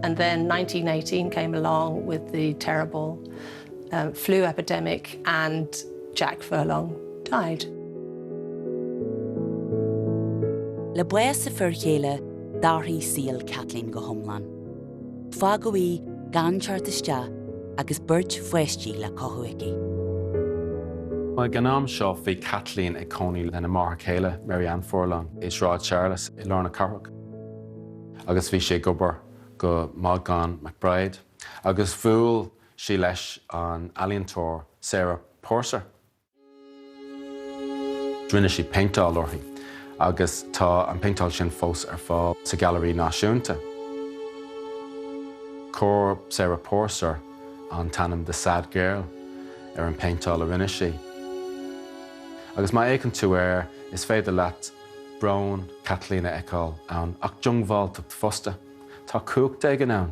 And then 1918 came along with the terrible flu epidemic, and Jack Furlong died. Le buas sa furchéile darthaí síl Kathleen go hiomlán. Fá go bhí gan teartaiste agus beirt foiistí le cothúicí. Well, ganam seo bhí Kathleen ag cónaí lena Martha chéile, Mary Ann Furlong, is Rád Charles I Lorna Carrick. Agus bhí sé gobar go Malgan McBride, agus bhuail sí leis an aliantóir Sarah Purser. Drinne sí paintáil orthaí, agus tá an paintáil sin fós ar fáil sa Gallery Náisiúnta. Cór Sarah Purser an tanam The Sad Girl ar an paintáil a rinne sí. Agus má éiceann tú is féidir leat Brown Kathleen Eccáil ann ach dungmháil tucht fosta. Tá 12 ann.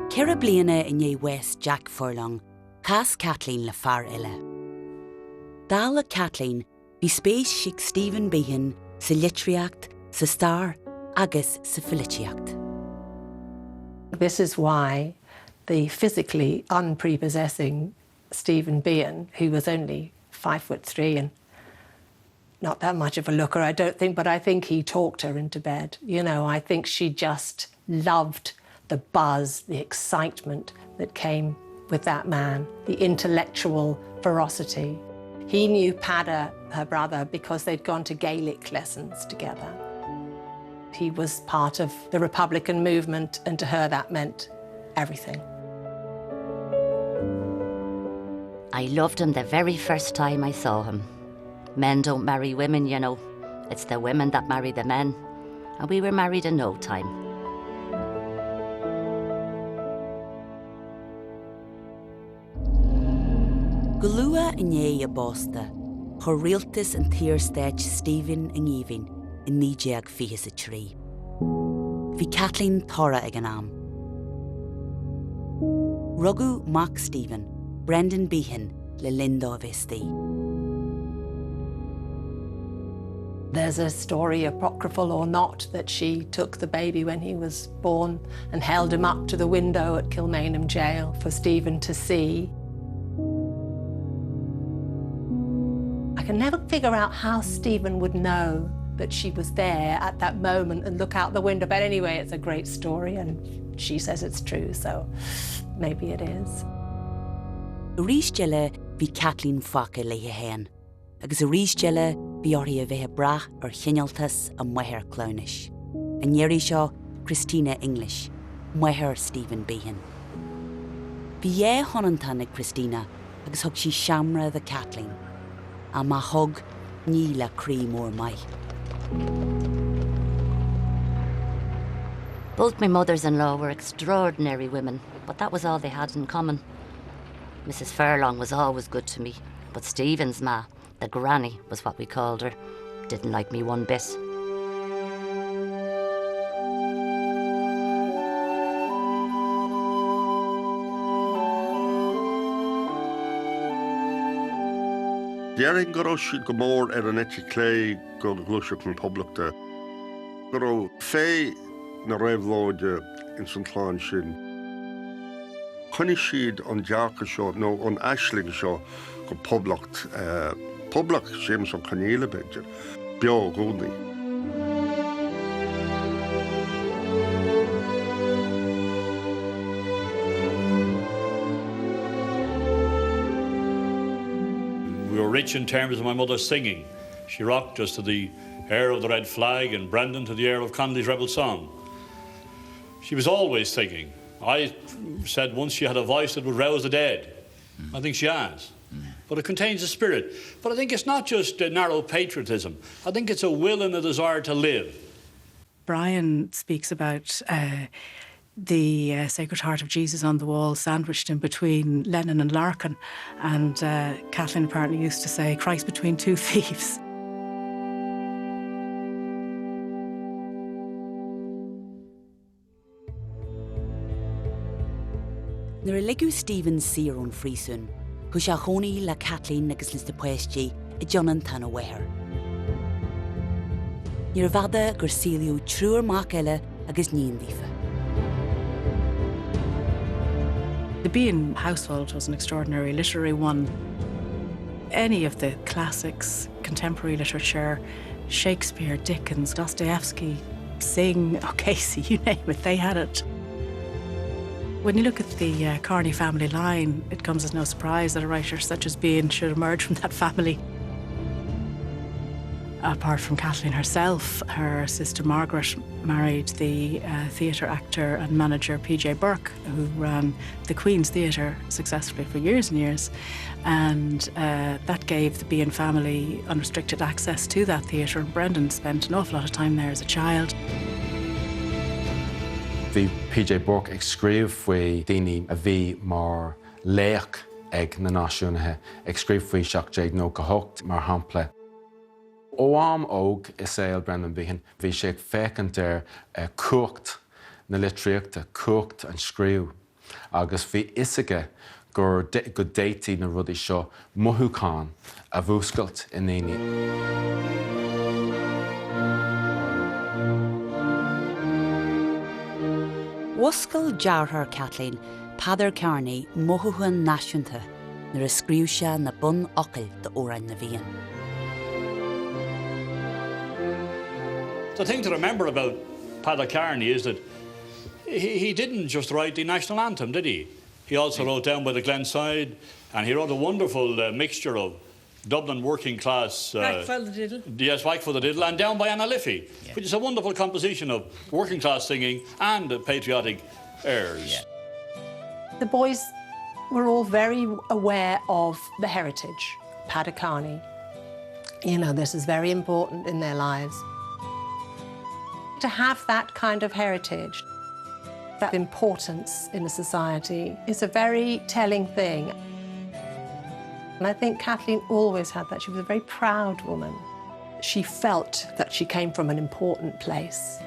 Ceithre bliana in é West Jack Furlong, cas Kathleen le fear eile. Dála Kathleen bhí spéis sic Stephen Behan sa litríocht, sa star agus sa filitiacht. This is why the physically unprepossessing Stephen Behan, who was only 5'3" and not that much of a looker, I don't think, but I think he talked her into bed. You know, I think she just loved the buzz, the excitement that came with that man, the intellectual ferocity. He knew Padda, her brother, because they'd gone to Gaelic lessons together. He was part of the Republican movement, and to her that meant everything. I loved him the very first time I saw him. Men don't marry women, you know. It's the women that marry the men. And we were married in no time. Golua in é a bósta, chur rialtas an tírstáid Stephen in Nghaoibhinn in 1923. Bhí Kathleen tora ag an am. Rugu Mac Stephen, Brendan Behan le Linda Visti. There's a story, apocryphal or not, that she took the baby when he was born and held him up to the window at Kilmainham jail for Stephen to see. I can never figure out how Stephen would know that she was there at that moment and look out the window. But anyway, it's a great story and she says it's true, so maybe it is. Rísdeile bhí Kathleen faca le héan, agus rísdeile bhí orthaí a bheith brath ar chinealtas a Mathair clownish. An éirí seo Christina English, Mathair Stephen Behan. Bhí é honantan ag Christina agus thug sí seamra the Kathleen, a má thug ní le crí mór mai. Both my mothers-in-law were extraordinary women, but that was all they had in common. Mrs. Furlong was always good to me, but Stephen's ma, the granny was what we called her, didn't like me one bit. Dearing go raibh siad go mór ar an eiti clé go gluiseach an poblaachta. Go raibh fé na réabhlóide in san chláin sin. Chuine siad an deacha seo nó an aisling seo go poblacht. Poblacht sémas an chanéile beidir. Beo gúnaí. We were rich in terms of my mother's singing. She rocked us to the air of the Red Flag and Brendan to the air of Connolly's Rebel Song. She was always singing. I said once she had a voice that would rouse the dead. I think she has. But it contains a spirit. But I think it's not just a narrow patriotism. I think it's a will and a desire to live. Brian speaks about the Sacred Heart of Jesus on the wall sandwiched in between Lennon and Larkin, and Kathleen apparently used to say, Christ between two thieves. Nuair a ligú Stephen sir ón Frísún, chu se chonaí le Kathleen agus lis de poisttí I Jonan tan Mathair. Níor bhada gur síliú trúr mac eile agus níon dífa. The Bean household was an extraordinary literary one. Any of the classics, contemporary literature, Shakespeare, Dickens, Dostoevsky, Synge, Casey, you name it, they had it. When you look at the Carney family line, it comes as no surprise that a writer such as Bean should emerge from that family. Apart from Kathleen herself, her sister Margaret married the theatre actor and manager PJ Burke, who ran the Queen's Theatre successfully for years and years. And that gave the Bean family unrestricted access to that theatre, and Brendan spent an awful lot of time there as a child. Bhí PJ Burke ag scríomh faoi daoine a bhí mar léach ag na náisiúnathe, ag scríomh faoi 1798 mar hampla. Ó am óg is éil Brendan Behan, bhí sé ag fécant cuacht na litríochta, cuacht an scríú. Agus bhí isaige go déití na rudaí seo mothúcáin a bhúscailt in éine. Wascail dearthar Kathleen Padar Carney mothúchan náisiúnta nuair a scríú sé na bun ocail de óráin na bhíon. The thing to remember about Padar Carney is that he didn't just write the national anthem, did he? He also wrote Down by the Glenside, and he wrote a wonderful mixture of Dublin working class. Whack for the Diddle. Yes, Whack for the Diddle, and Down by Anna Liffey, which is a wonderful composition of working class singing and patriotic airs. Yeah. The boys were all very aware of the heritage, Padar Carney. You know, this is very important in their lives. To have that kind of heritage, that importance in a society, is a very telling thing. And I think Kathleen always had that. She was a very proud woman. She felt that she came from an important place.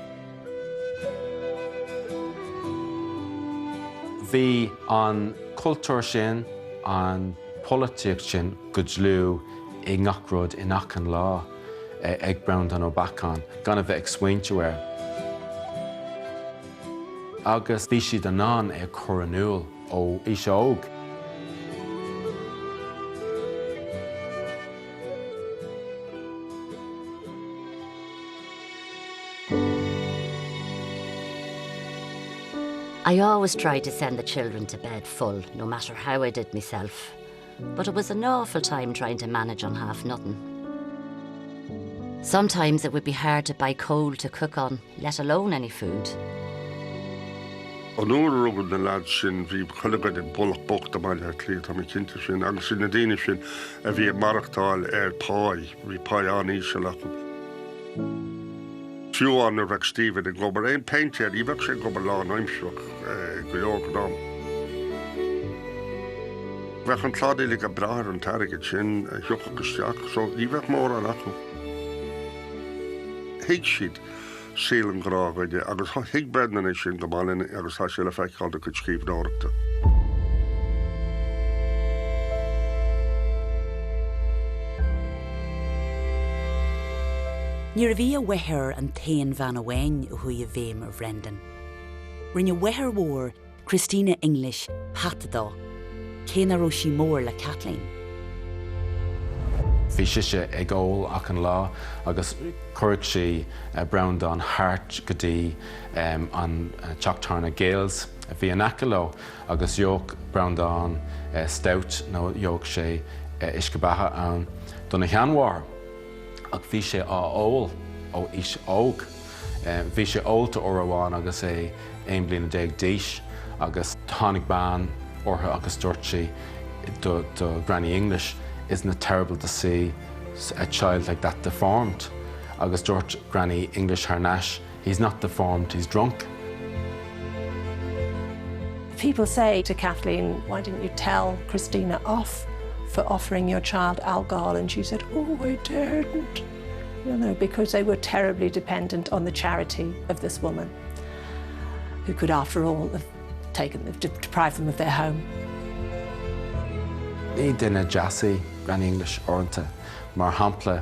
Bhí an cultúr sin, an polític sin go dlú I ngacród in achan lá ag Brendan ó Bacán, gan a bheith ag swainteoir. Agus bhí siad an ag choranúil ó Isha óg. I always tried to send the children to bed full, no matter how I did myself. But it was an awful time trying to manage on half nothing. Sometimes it would be hard to buy coal to cook on, let alone any food. An uair rugad na lads sin bhí chuilead ag bulach bocht am aile clí tá mé cinnte sin, agus sin na daoine sin a bhí ag marachtáil páid, bhí páid an íse lecu. Siúán ar bheith Stephen ag gobar éon paintéir, í bheith sé gobar lá an aimseach go leor go dám. Bheith an tládaí le go brathir an tarigid sin thiucha go steach, so í bheith mór an acu. Hiig siad síl an grágaide, agus hiig Brendan é sin go bhain agus tá sé le feiceáilta go scríomh náireachta. Níor bhí a wethir an tain bhean ahhain a chuí a bhéim a Brendan. Rinne wethir mhór Christina English hatadá, céna ró sí mór le Kathleen. Bhí siise ag ól ach an lá agus chuirg sí Brendan hart go dtí an teachtarna Gales. Bhí an aceló agus dheoch Brendan stout nó dheoch sé iscebatha an donna cheanmhar. Ach bhí sé á ól ó Isha óg. Bhí sé ólta ó amháin agus é aon bliana 10 díos agus tháinig ban ortha agus dúirt sí do Granny English. Isn't it terrible to see a child like that deformed? Agus dúirt Granny English Harnash, he's not deformed, he's drunk. People say to Kathleen, why didn't you tell Christina off for offering your child alcohol? And she said, oh, I didn't. You know, because they were terribly dependent on the charity of this woman, who could, after all, have deprived them of their home. Ní duine jasaí gan English orinthe mar hampla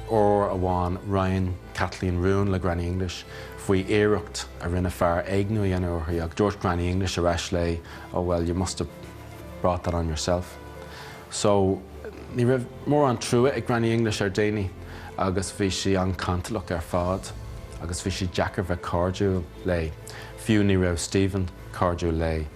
or a bháin Ryan Kathleen Roon le Granny English faoi éireacht a rinne fear éagnú dhéanamh ag George Granny English a reis lei, oh well, you must have brought that on yourself. So ní raibh mór an trúa ag Granny English ar déine agus bhí si an cantalach ar fád agus bhí si Jackar bheith cardú lei. Fiú ní raibh Stephen cardú lei.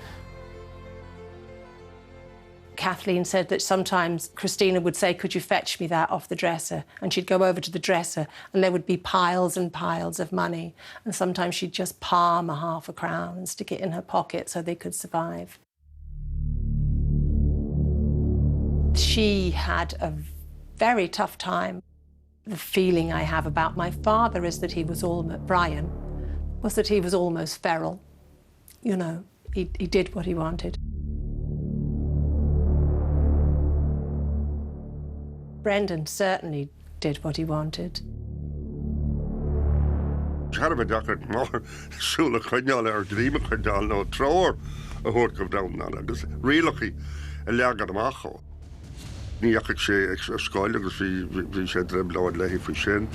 Kathleen said that sometimes Christina would say, could you fetch me that off the dresser? And she'd go over to the dresser and there would be piles and piles of money. And sometimes she'd just palm a half a crown and stick it in her pocket so they could survive. She had a very tough time. The feeling I have about my father is that he was Brian, was that he was almost feral. You know, he did what he wanted. Brendan certainly did what he wanted. Had a jacket more sula kanyal or dream kanyal no trower a hort come down na agus really a legar macho. Ní ach sé scoil agus bhí sé dribblad leihí faoi sin.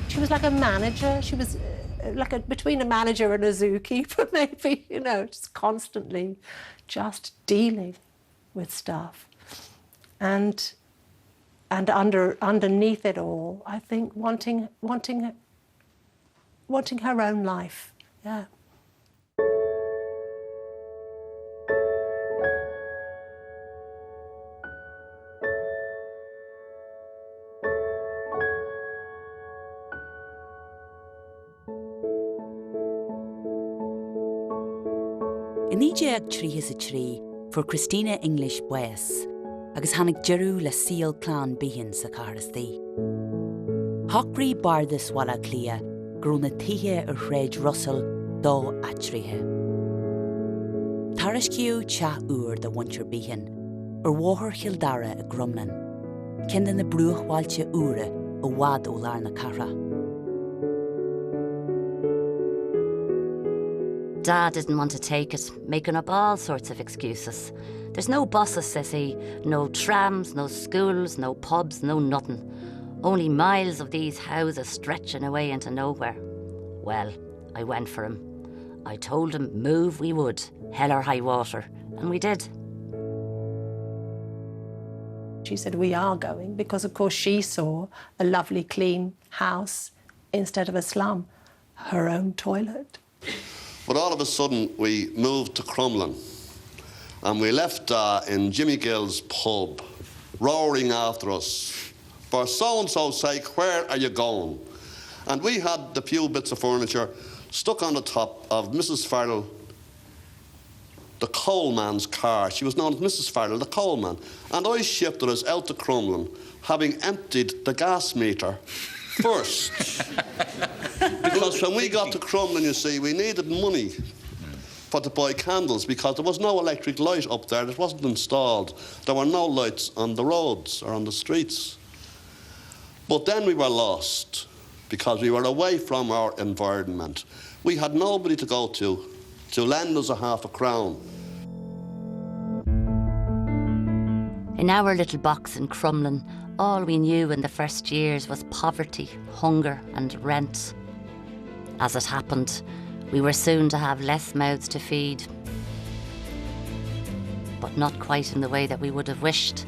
She was like a manager. She was like between a manager and a zookeeper, maybe, you know, just constantly just dealing with stuff. And underneath it all, I think wanting her own life, yeah. In Ag trí is a trí for Christina English Bues, agus hannig jeru le seal clan bihin sa carastí. Hockbrí bardas wala clia, grúna tithe ar Fred Russell dó atrithe. Tarisciú cha úr da wantir bihin, ar wóhar childara a grumlan, cindan na brúchwailte úre a wad ó lar na cara. Dad didn't want to take it, making up all sorts of excuses. There's no buses, says he, no trams, no schools, no pubs, no nothing. Only miles of these houses stretching away into nowhere. Well, I went for him. I told him move we would, hell or high water, and we did. She said, we are going, because of course she saw a lovely clean house instead of a slum, her own toilet. But all of a sudden, we moved to Crumlin, and we left in Jimmy Gill's pub, roaring after us, for so-and-so's sake, where are you going? And we had the few bits of furniture stuck on the top of Mrs. Farrell, the coalman's car. She was known as Mrs. Farrell, the coalman. And I shifted us out to Crumlin, having emptied the gas meter first. Because when we got to Crumlin, you see, we needed money to buy candles because there was no electric light up there. It wasn't installed. There were no lights on the roads or on the streets. But then we were lost because we were away from our environment. We had nobody to go to lend us a half a crown. In our little box in Crumlin, all we knew in the first years was poverty, hunger and rent. As it happened, we were soon to have less mouths to feed, but not quite in the way that we would have wished.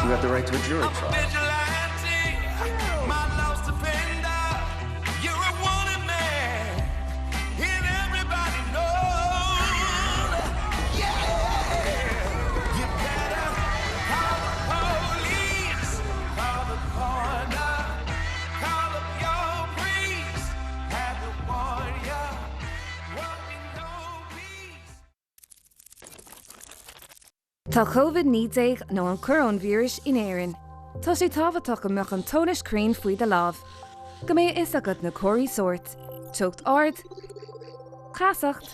You have the right to a jury trial. Tá COVID-19 nó an coronavirus in éireann. Tá sé tábhachtach go meach an tónas crainn faoi de lámh. Go mé is agad na cóirí sort, teocht ard, chasacht,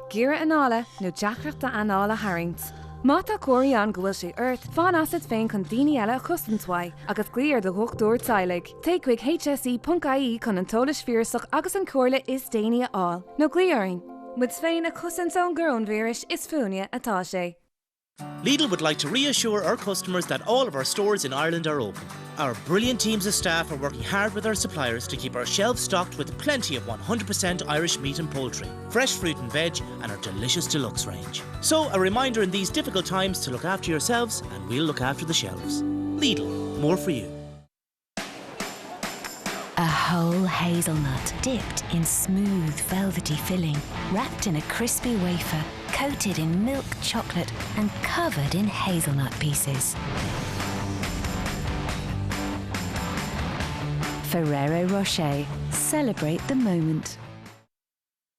Gira anála nó deachreachta anála haingt. Mata cuairí an go bhfuil sé ort fan asad féin chun daoine eile a chustantmhaid agus gléir do thuchtúir tailig. Téigh hse.ie chun an tolas fíorasach agus an cuairla is daoine áil. nó gléoring. With féin a chustant ón gurón víris is fúne atá sé. Lidl would like to reassure our customers that all of our stores in Ireland are open. Our brilliant teams of staff are working hard with our suppliers to keep our shelves stocked with plenty of 100% Irish meat and poultry, fresh fruit and veg, and our delicious deluxe range. So, a reminder in these difficult times to look after yourselves, and we'll look after the shelves. Lidl, more for you. A whole hazelnut dipped in smooth, velvety filling, wrapped in a crispy wafer, coated in milk chocolate and covered in hazelnut pieces. Ferrero Rocher. Celebrate the moment.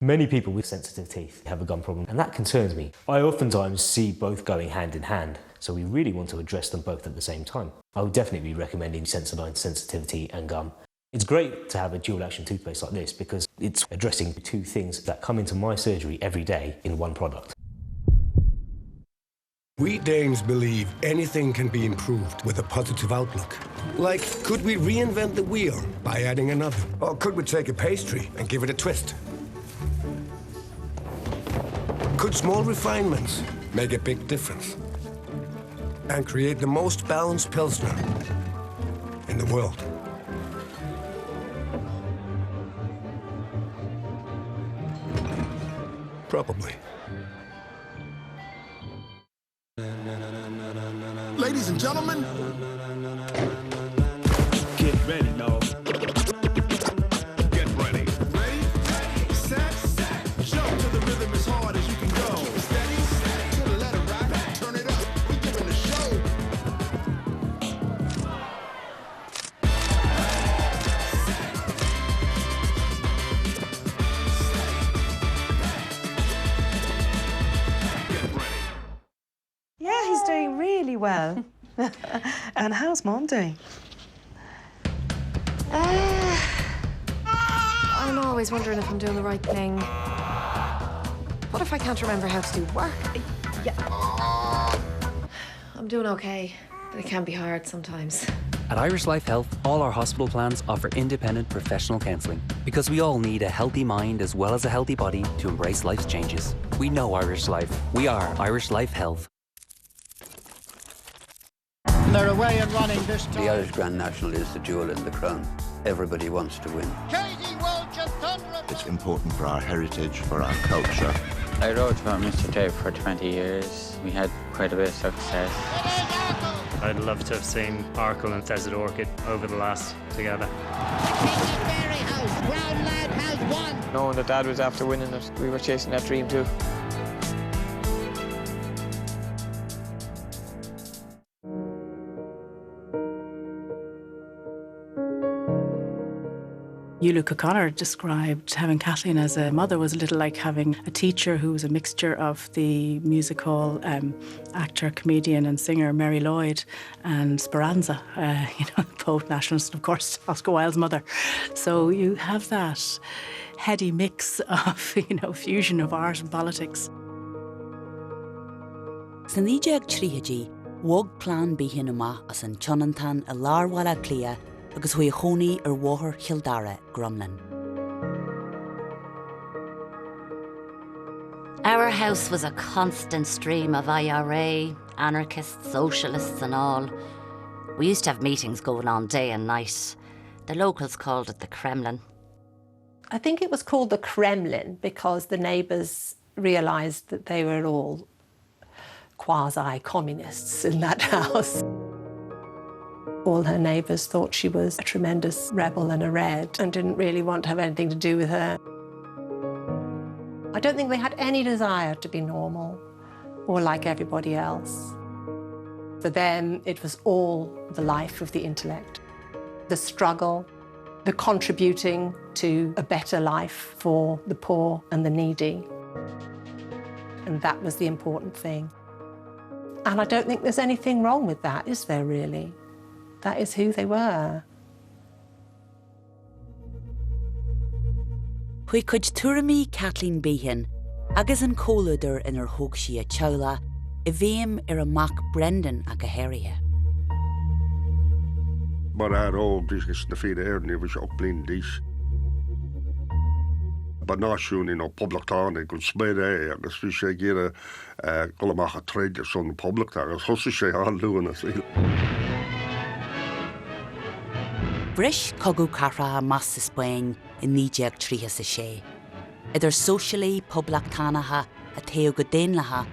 Many people with sensitive teeth have a gum problem, and that concerns me. I oftentimes see both going hand in hand, so we really want to address them both at the same time. I would definitely be recommending Sensodyne sensitivity and gum. It's great to have a dual-action toothpaste like this because it's addressing two things that come into my surgery every day in one product. We Danes believe anything can be improved with a positive outlook. Like, could we reinvent the wheel by adding another? Or could we take a pastry and give it a twist? Could small refinements make a big difference? And create the most balanced Pilsner in the world? Probably. Ladies and gentlemen, Get ready, y'all. get ready. Ready, set, jump to the rhythm as hard as you can go. Steady, to the letter right, turn it up, we're giving a show. Yeah, he's doing really well. And how's Mom doing? I'm always wondering if I'm doing the right thing. What if I can't remember how to do work? I'm doing okay, but it can be hard sometimes. At Irish Life Health, all our hospital plans offer independent professional counselling because we all need a healthy mind as well as a healthy body to embrace life's changes. We know Irish Life. We are Irish Life Health. They're away and running this time. The Irish Grand National is the jewel in the crown. Everybody wants to win. It's important for our heritage, for our culture. I rode for Mr. Dave for 20 years. We had quite a bit of success. I'd love to have seen Arkle and Desert Orchid over the last together. Knowing that Dad was after winning it, we were chasing that dream too. Luke O'Connor described having Kathleen as a mother was a little like having a teacher who was a mixture of the music hall actor, comedian and singer Mary Lloyd and Speranza, the poet nationalist, of course, Oscar Wilde's mother. So you have that heady mix of, fusion of art and politics. San níideag tríthidí, wog plán bíhin ama as an tionantan a lárwala clia agus hui chónaí wóthar Childara Grumlin. Our house was a constant stream of IRA, anarchists, socialists and all. We used to have meetings going on day and night. The locals called it the Kremlin. I think it was called the Kremlin because the neighbours realised that they were all quasi-communists in that house. All her neighbours thought she was a tremendous rebel and a red and didn't really want to have anything to do with her. I don't think they had any desire to be normal or like everybody else. For them, it was all the life of the intellect, the struggle, the contributing to a better life for the poor and the needy. And that was the important thing. And I don't think there's anything wrong with that, is there really? That is who they were. Hui cuid tuaramí Kathleen Behan, Agus an cóladar inar thug sí a teola, I bhéim amach Brendan ag a héirithe. Mar dígus na féad airne bhí se blian díos. Ba náisiún in poblachtána go sméad agus bhí sé ggéire go amach a tréide son poblachta agus thosa sé an luúna sí. Bris cogu carra mas sa Spain in 1936. Idir socialaí poblachtánacha a taobh go déanlatha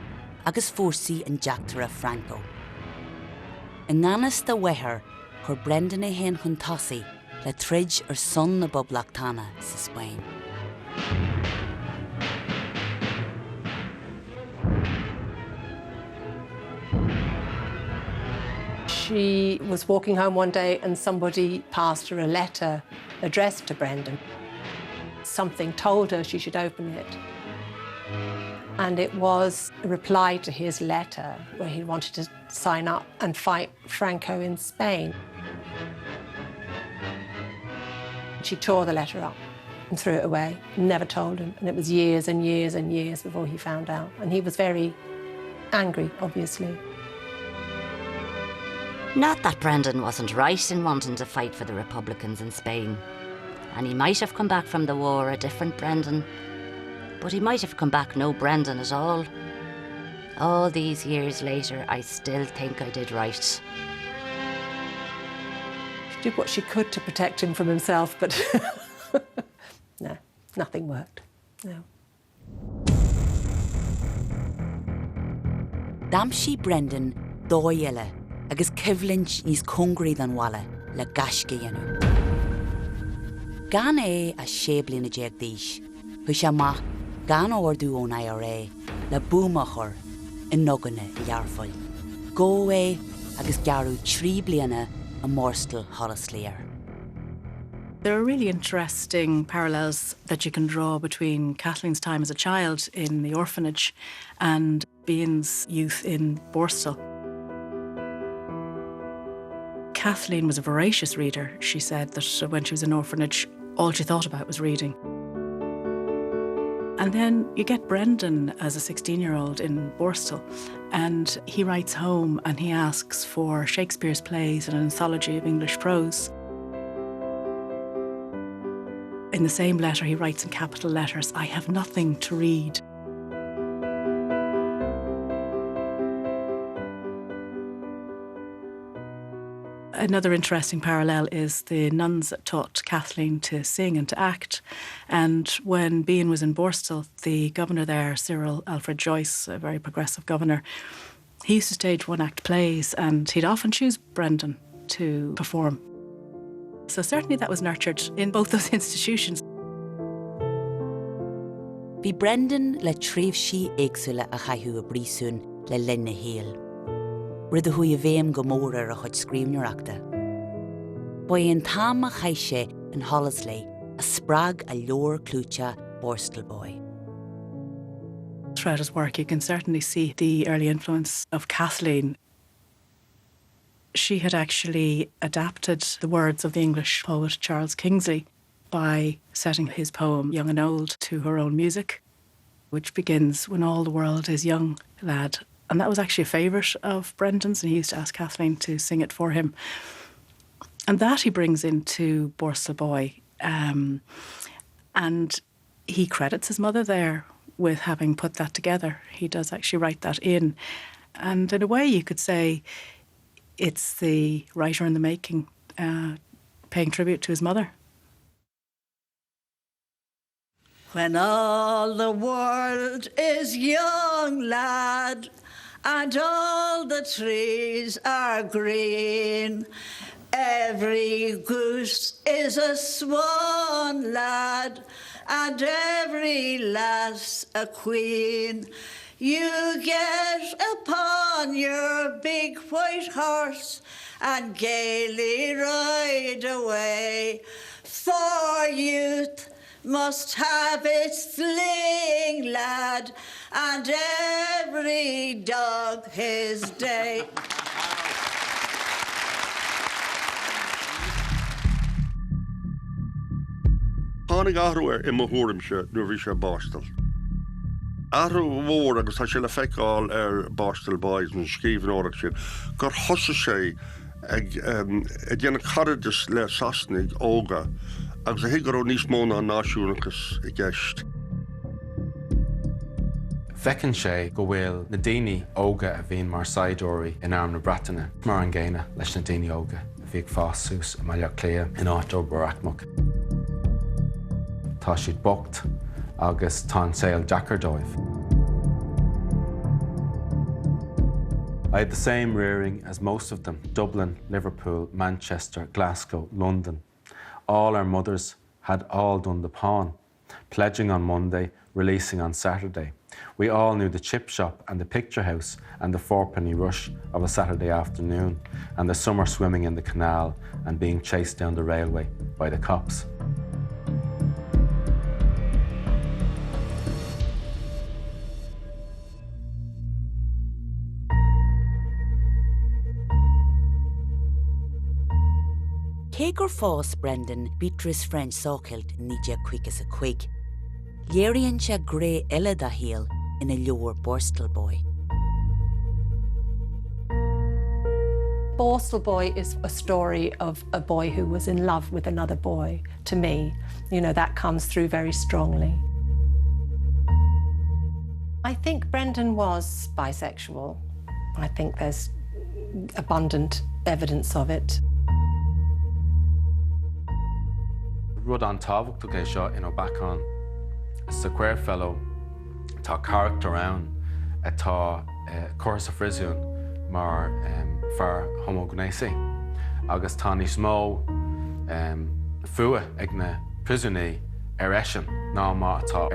agus fórsaí an deachtar Franco. In nganas de wethir chur Brendan é hen chun tosaí le trid son na poblachtána sa Spain. She was walking home one day and somebody passed her a letter addressed to Brendan. Something told her she should open it. And it was a reply to his letter where he wanted to sign up and fight Franco in Spain. She tore the letter up and threw it away, never told him. And it was years and years and years before he found out. And he was very angry, obviously. Not that Brendan wasn't right in wanting to fight for the Republicans in Spain. And he might have come back from the war a different Brendan. But he might have come back no Brendan at all. All these years later, I still think I did right. She did what she could to protect him from himself, but no, nothing worked. No. Damsi Brendan dóile agus ceflinch níos congraí dan wala le gasca dhéanú. Gan é a séblin a déag díis, hu sé amach gan ordú ón IRA le búmachar in noganna I dhearfail. Go é agus gearú 3 bliana a mórstal thoras léir. There are really interesting parallels that you can draw between Kathleen's time as a child in the orphanage and Bean's youth in Borstal. Kathleen was a voracious reader. She said that when she was in orphanage, all she thought about was reading. And then you get Brendan as a 16-year-old in Borstal, and he writes home and he asks for Shakespeare's plays and an anthology of English prose. In the same letter, he writes in capital letters, "I have nothing to read." Another interesting parallel is the nuns that taught Kathleen to sing and to act. And when Bean was in Borstal, the governor there, Cyril Alfred Joyce, a very progressive governor, he used to stage one-act plays, and he'd often choose Brendan to perform. So certainly that was nurtured in both those institutions. Bhí Brendan le tríomhsí éagsúla a chaithú a brísún le linn na héal. Rud a hui a bhéim go mór ar a chuid scríbneoireachta. Ba éon tám a chaise an Hollis lei, a sprag a leor clúte Borstal boy. Throughout his work, you can certainly see the early influence of Kathleen. She had actually adapted the words of the English poet Charles Kingsley by setting his poem Young and Old to her own music, which begins, "When all the world is young, lad." And that was actually a favourite of Brendan's, and he used to ask Kathleen to sing it for him. And that he brings into Borstal Boy. And he credits his mother there with having put that together. He does actually write that in. And in a way, you could say it's the writer in the making paying tribute to his mother. When all the world is young, lad, and all the trees are green, every goose is a swan, lad, and every lass a queen. You get upon your big white horse and gaily ride away, for youth must have its fling, lad, and every dog his day. Tháinig áhrúir I mo thuairimse nuair bhí sé Borstal. Arú mhór agus tá sé le feicáil Boston Boys an scríbhan óireach sin, gur thosa sé ag déanana charidas le sasnaigh óga agus a higur ó níos móna an náisiúnachas I gceist. Fecinn sé go bhfuil na daoine óga a bhíon mar saidóirí in arm na Bratainine mar an ggéine leis na daoine óga a bhíag fás sús a maileach clia in áit ó Barachmach. Tá siad bocht agus tá an saoil Jackar dóibh. I had the same rearing as most of them, Dublin, Liverpool, Manchester, Glasgow, London. All our mothers had all done the pawn, pledging on Monday, releasing on Saturday. We all knew the chip shop and the picture house and the fourpenny rush of a Saturday afternoon and the summer swimming in the canal and being chased down the railway by the cops. Cé gur fós Brendan Beatrice French sócailt níide cuigas a cuig. Léiríonn se gré eile a híal ina leor Borstal Boy. Borstal Boy is a story of a boy who was in love with another boy, to me. You know, that comes through very strongly. I think Brendan was bisexual. I think there's abundant evidence of it. Rud an tábhachtú é seo in O'Bacán. Sa queer fellow tá character ann atá chóras a frisún mar fear homognéise. Agus tá níos mó fua ag na prisúnaí éisin ná má atá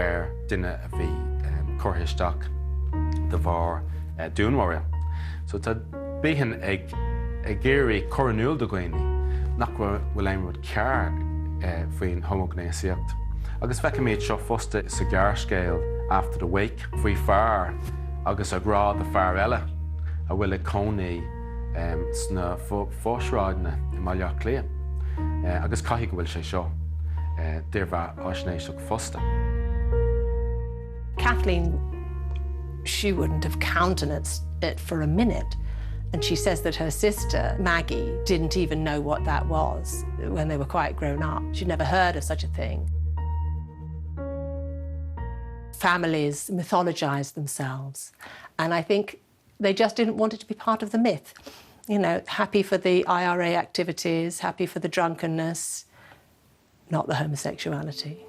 duine a bhí chorthisteach de bhar dúnmhaire. So tá bíhan ag géirí choranúil do ghaoine nach bhfuil aon rud cear faoin homognéisiacht. Agus feice méid seo fosta sa gearscéil after the wake faoi fear agus a grá the fear eile a bhfuil ag cónaí sna fósráidna I maileach clia. Agus caithfidh go bhfuil sé seo dearbh áisnéiseach fosta. Kathleen, she wouldn't have countenanced it for a minute. And she says that her sister, Maggie, didn't even know what that was when they were quite grown up. She'd never heard of such a thing. Families mythologise themselves. And I think they just didn't want it to be part of the myth. You know, happy for the IRA activities, happy for the drunkenness, not the homosexuality.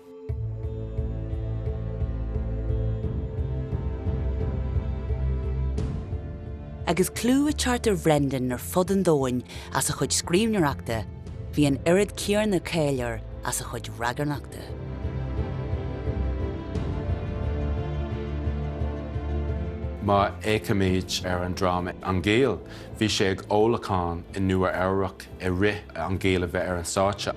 Agus clú a charter Brendan ar fud an dóin as a chuid scríbneoireachta, bhí an irid céar na céilear as a chuid ragarnachta. Má éicimid ar an drama an ggéal, bhí sé ag ólacán in nua éireach I rith an ggéal a bheith ar an sáte.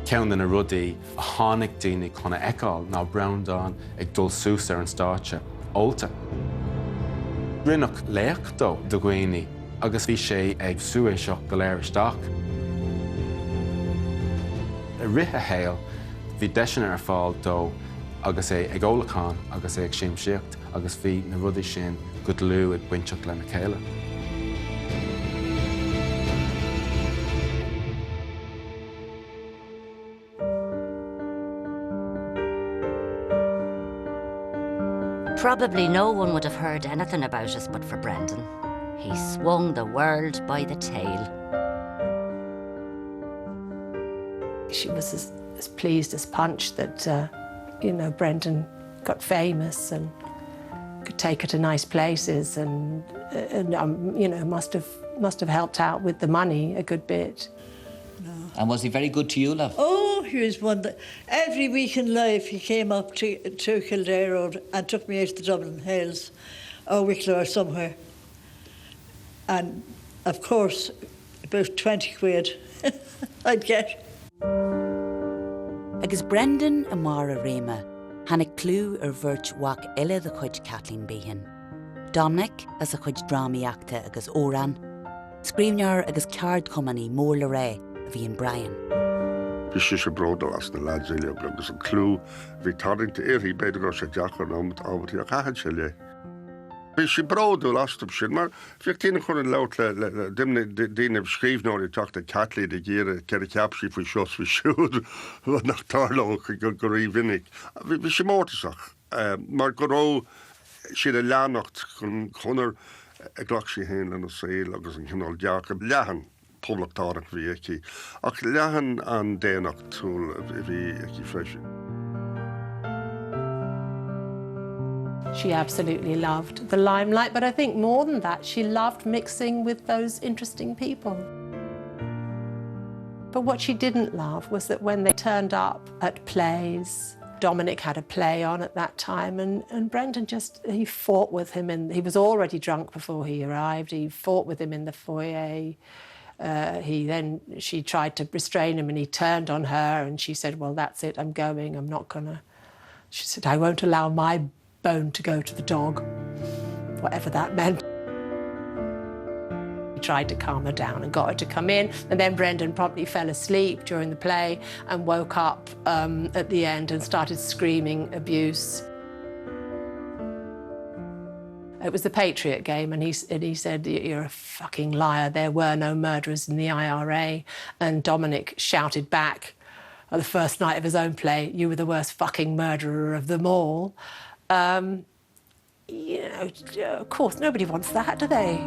Ceann na rudaí a tháinig daoine chuna eicáil ná browndáin ag dul sús ar an státe, olta. Rinnach léach dó do ghaoine agus bhí sé ag suaéiseach go léir isteach. I rith a héal, bhí deisean ar fáil dó agus é ag ólacán agus é ag séimsíocht agus bhí na rudaí sin go dlú ag bainteach le na céile. Probably no one would have heard anything about us but for Brendan. He swung the world by the tail. She was as pleased as Punch that, you know, Brendan got famous and could take her to nice places and you know, must have helped out with the money a good bit. And was he very good to you, love? Oh, he was one that every week in life he came up to Kildare Road and took me out to the Dublin Hills or Wicklow or somewhere. And of course, about 20 quid I'd get. Agus Brendan a mar a réime, hanna clú ar bhirt wach eile the chuid Kathleen Behan. Dominic as a chuid drámaíachta agus óran, scríbneoir agus card company mór le ré a bhí in Brian. Bhí sé sé bróda as na láidéile agus an clú bhí tarlingta he beidir go sé deachar ábhatí a caihan sé le. Bhí sé bródú lastam sin, mar bhíoh tína chun an leit le daine scríbhnáirí teachta catlí de géire ceir ceapsí faoi seos faoi siúd nach tarló go raí vinnig. Bhí sé mórtasach, mar go rá siad a leannacht chun chunar a ghlach sí héin an saoil agus an chinál deach lehan poblachtárach bhí aici, ach lehan an déanaach túil bhí aici freisin. She absolutely loved the limelight, but I think more than that, she loved mixing with those interesting people. But what she didn't love was that when they turned up at plays, Dominic had a play on at that time, and Brendan he fought with him, and he was already drunk before he arrived. He fought with him in the foyer. She tried to restrain him, and he turned on her, and she said, well, that's it, I'm going, I'm not gonna. She said, I won't allow my bone to go to the dog, whatever that meant. He tried to calm her down and got her to come in, and then Brendan promptly fell asleep during the play and woke up at the end and started screaming abuse. It was the Patriot game, and he said, you're a fucking liar, there were no murderers in the IRA. And Dominic shouted back on the first night of his own play, you were the worst fucking murderer of them all. You know, of course, nobody wants that, do they?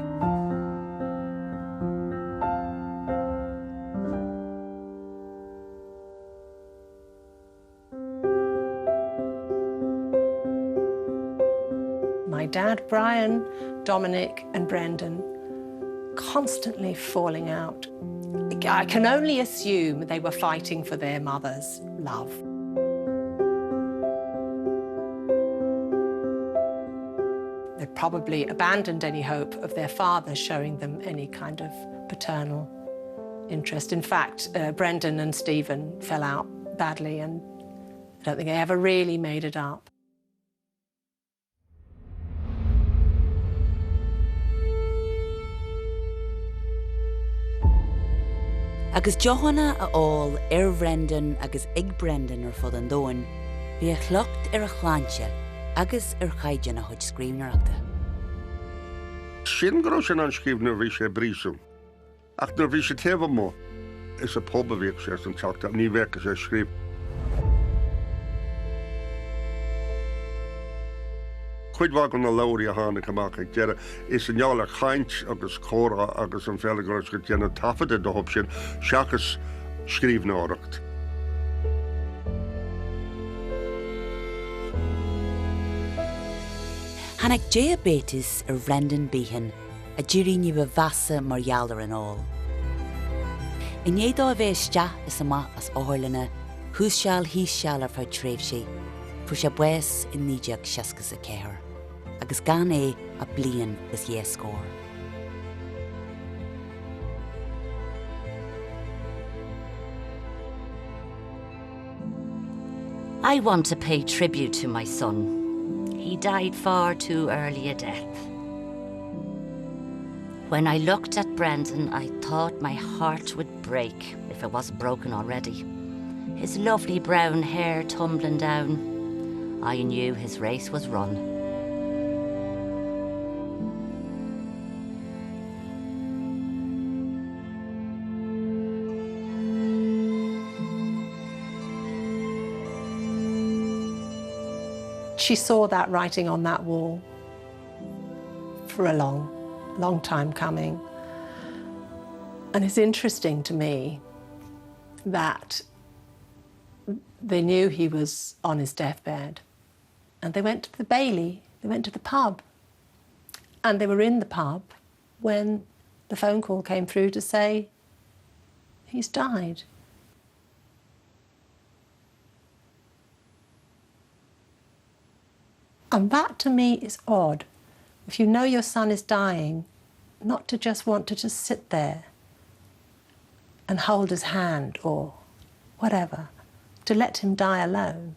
My dad, Brian, Dominic and Brendan, constantly falling out. I can only assume they were fighting for their mother's love. They'd probably abandoned any hope of their father showing them any kind of paternal interest. In fact, Brendan and Stephen fell out badly, and I don't think they ever really made it up. Agus Johanna all Brendan agus ag Brendan fod an dóin, bhí a chlocht a chláinte agus chaidean a chuid scríbneachta. Sin go sin an scríbne bhí sé brísú. Ach nar bhí sé taobh mó, is a pob a bhíoh sé an teachta, ní bheice sé scríb. Chuid bhá na labhraí a tháinig amach ag deire is an neall a chaint agus córa agus an féile go déanana tafada do thop sin seachas scríbneoireacht. Hannig diabetes Brendan Behan, a dúiríní bh vasa mar jalar an all. In éadá bheith sta is ama as áirlana, hús seall hí seall ar fá tréimh sé, fu sé buas in nídeag seascas a céir, agus gan é a blian is dhé scór. I want to pay tribute to my son. He died far too early a death. When I looked at Brendan, I thought my heart would break if it wasn't broken already. His lovely brown hair tumbling down, I knew his race was run. She saw that writing on that wall for a long time coming. And it's interesting to me that they knew he was on his deathbed, and they went to the Bailey, they went to the pub, and they were in the pub when the phone call came through to say he's died. And that to me is odd. If you know your son is dying, not to just want to just sit there and hold his hand or whatever, to let him die alone.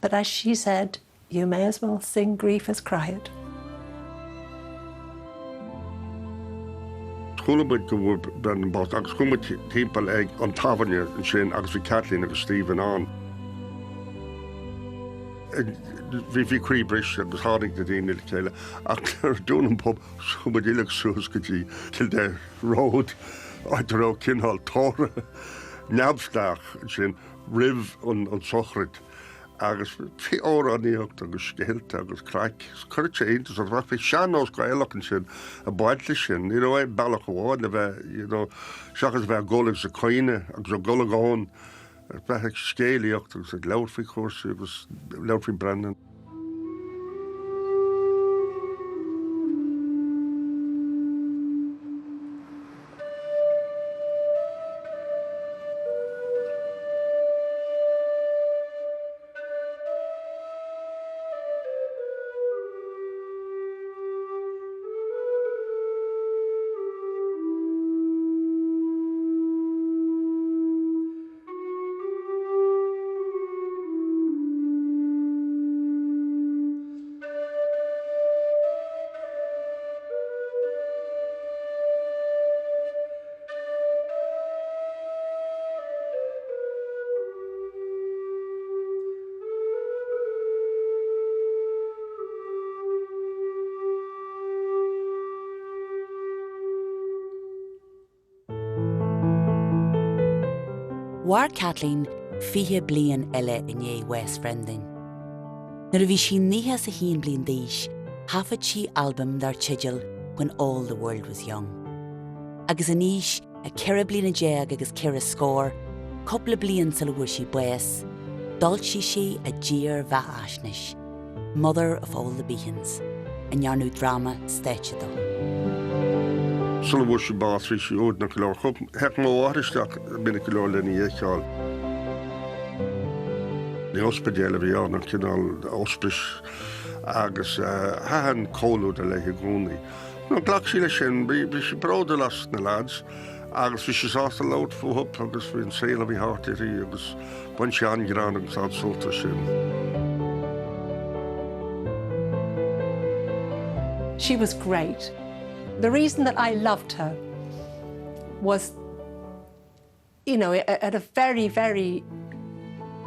But as she said, you may as well sing Grief as Cry It. Schulebuid go Brendan Boss, agus cuma timppel ag an tavernier an sin agus bhí Kathleen agus Stephen an. Bhí crí bris agus hánig na daine chéile ach ar dúnam pub sumad ileach suas go dtí Kildare Road áidir ó cinhall tóra neamhsteach sin rih an sochrid agus fi óra aníocht agus scéilte agus craic chuirte aontas an bhí seanós go éileach an sin a bailtla sin, í é bailach bháin le bheith seachas bheith golah sa coine agus a gola gáin bheith scéalaíocht agus ag leabharfaí cuasa agus leabharfaí Brendan. War Kathleen fihe blian eile in é West Friendin. Nar a bhí sí níthe sa híon blian díis, hafad sí album dar tidil When All the World Was Young. Agus aníis a ceire blian a déag agus ceire scór, coppla blian sa luair sí buas, dult sí a dír bha asnis, Mother of All the Beacons, a nearnú drama stéitidal. Sulla bhfuil sí báthrí sí ód na go chup heach má áiristeach minic go lena dhéáil. Ní ospidéile bhí anna cinál ospris agus hahan cóú de leithe gúnaí. No ghlach sí lei sin, bhí sí bróda las na lads, agus bhí sí sásta lát fóhup agus bhí an saola bhí hátaí agus buin sé angrán agus ád solta sin. She was great. The reason that I loved her was, at a very, very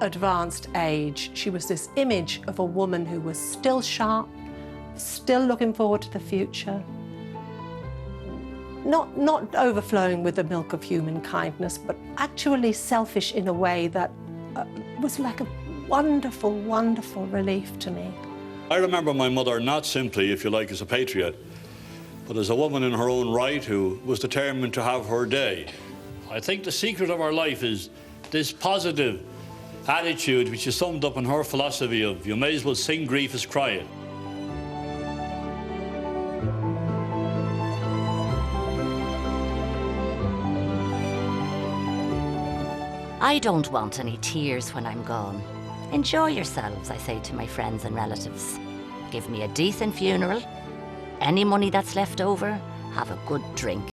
advanced age, she was this image of a woman who was still sharp, still looking forward to the future, not overflowing with the milk of human kindness, but actually selfish in a way that was like a wonderful, wonderful relief to me. I remember my mother not simply, if you like, as a patriot, but as a woman in her own right who was determined to have her day. I think the secret of her life is this positive attitude which is summed up in her philosophy of you may as well sing grief as cry it. I don't want any tears when I'm gone. Enjoy yourselves, I say to my friends and relatives. Give me a decent funeral. Any money that's left over, have a good drink.